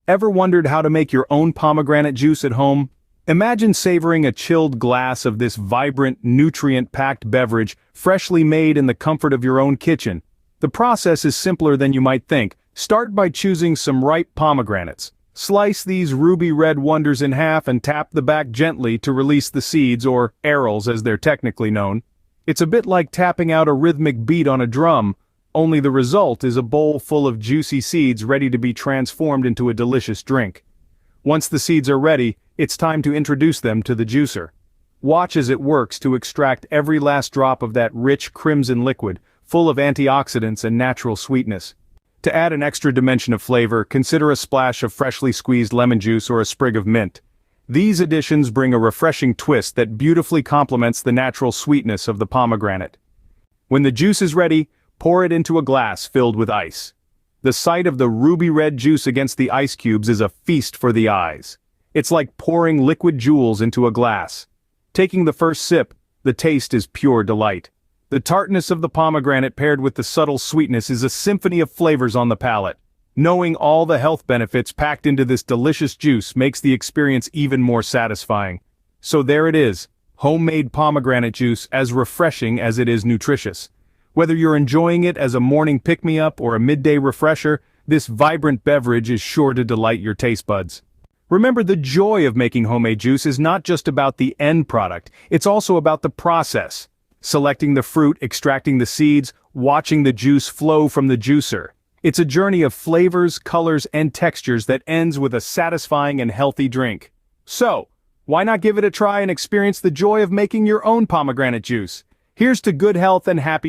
Ever wondered how to make your own pomegranate juice at home? Imagine savoring a chilled glass of this vibrant, nutrient-packed beverage, freshly made in the comfort of your own kitchen. The process is simpler than you might think. Start by choosing some ripe pomegranates. Slice these ruby red wonders in half and tap the back gently to release the seeds, or arils as they're technically known. It's a bit like tapping out a rhythmic beat on a drum, only the result is a bowl full of juicy seeds ready to be transformed into a delicious drink. Once the seeds are ready, it's time to introduce them to the juicer. Watch as it works to extract every last drop of that rich crimson liquid, full of antioxidants and natural sweetness. To add an extra dimension of flavor, consider a splash of freshly squeezed lemon juice or a sprig of mint. These additions bring a refreshing twist that beautifully complements the natural sweetness of the pomegranate. When the juice is ready, pour it into a glass filled with ice. The sight of the ruby red juice against the ice cubes is a feast for the eyes. It's like pouring liquid jewels into a glass. Taking the first sip, the taste is pure delight. The tartness of the pomegranate paired with the subtle sweetness is a symphony of flavors on the palate. Knowing all the health benefits packed into this delicious juice makes the experience even more satisfying. So there it is, homemade pomegranate juice, as refreshing as it is nutritious. Whether you're enjoying it as a morning pick-me-up or a midday refresher, this vibrant beverage is sure to delight your taste buds. Remember, the joy of making homemade juice is not just about the end product, it's also about the process. Selecting the fruit, extracting the seeds, watching the juice flow from the juicer. It's a journey of flavors, colors, and textures that ends with a satisfying and healthy drink. So, why not give it a try and experience the joy of making your own pomegranate juice? Here's to good health and happy